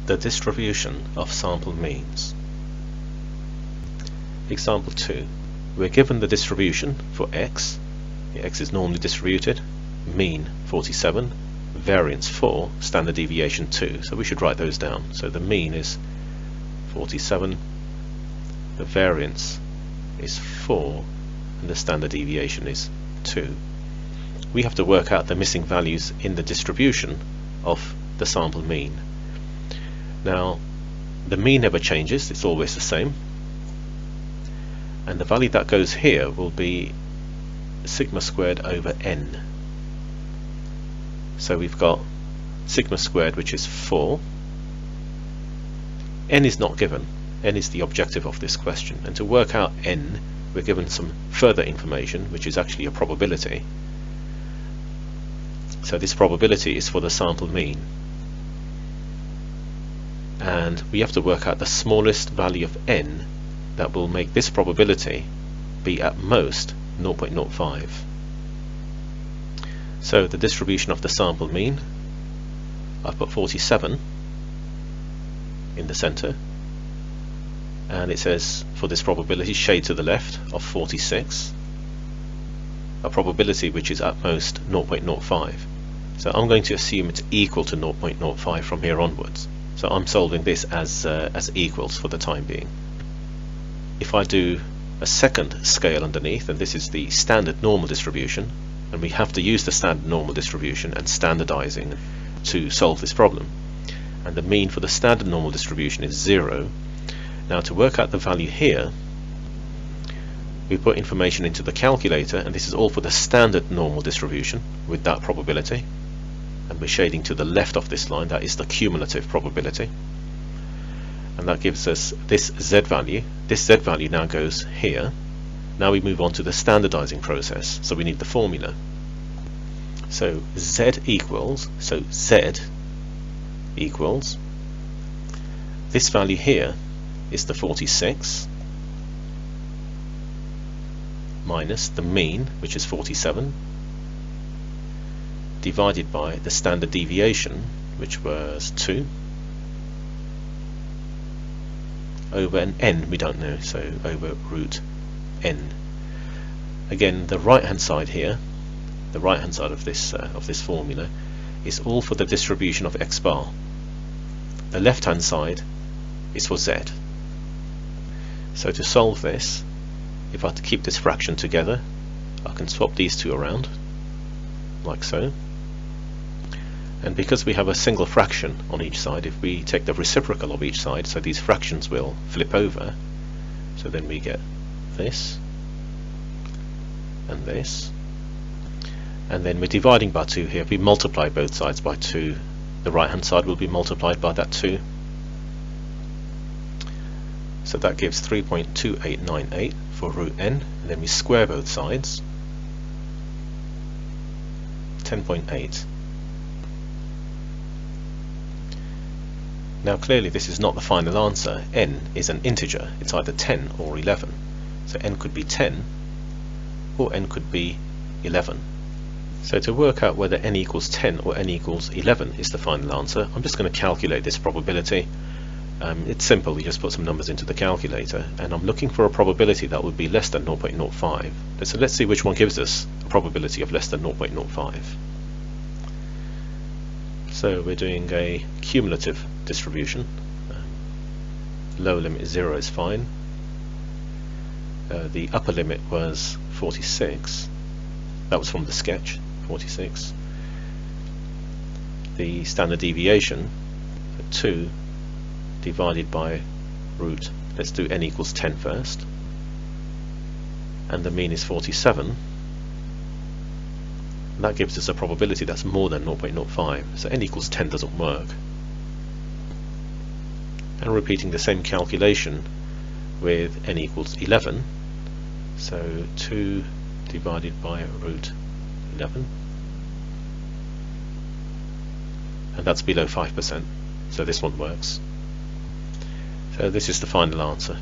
the distribution of sample means. Example 2. We're given the distribution for x. X is normally distributed, mean 47, variance 4, standard deviation 2. So we should write those down. So the mean is 47, the variance is 4, and the standard deviation is 2. We have to work out the missing values in the distribution of the sample mean. Now, the mean never changes, it's always the same, and the value that goes here will be sigma squared over n. So we've got sigma squared, which is 4. N is not given. N is the objective of this question, and to work out n we're given some further information, which is actually a probability. So this probability is for the sample mean, and we have to work out the smallest value of n that will make this probability be at most 0.05. So the distribution of the sample mean, I've put 47 in the center, and it says for this probability shade to the left of 46, a probability which is at most 0.05. So I'm going to assume it's equal to 0.05 from here onwards. So I'm solving this as equals for the time being. If I do a second scale underneath, and this is the standard normal distribution, and we have to use the standard normal distribution and standardizing to solve this problem, and the mean for the standard normal distribution is 0. Now to work out the value here, we put information into the calculator, and this is all for the standard normal distribution with that probability, and we're shading to the left of this line, that is the cumulative probability, and that gives us this z value. This z value now goes here. Now we move on to the standardizing process, so we need the formula. So z equals, this value here is the 46 minus the mean, which is 47, divided by the standard deviation, which was 2, over an n we don't know, so over root n. Again, the right hand side here, the right hand side of this formula is all for the distribution of x bar. The left hand side is for z. So to solve this, if I have to keep this fraction together, I can swap these two around like so, and because we have a single fraction on each side, if we take the reciprocal of each side, so these fractions will flip over, so then we get this and this, and then we're dividing by 2 here. If we multiply both sides by 2, the right hand side will be multiplied by that 2, so that gives 3.2898 for root n, and then we square both sides, 10.8. Now clearly this is not the final answer. N is an integer, it's either 10 or 11, so n could be 10 or n could be 11. So to work out whether n equals 10 or n equals 11 is the final answer, I'm just going to calculate this probability. It's simple, we just put some numbers into the calculator, and I'm looking for a probability that would be less than 0.05. So let's see which one gives us a probability of less than 0.05. So we're doing a cumulative distribution. Lower limit is 0 is fine. The upper limit was 46. That was from the sketch, 46. The standard deviation, 2 divided by root, let's do n equals 10 first, and the mean is 47. And that gives us a probability that's more than 0.05, so n equals 10 doesn't work. And repeating the same calculation with n equals 11, so 2 divided by root 11, and that's below 5%, so this one works. So this is the final answer.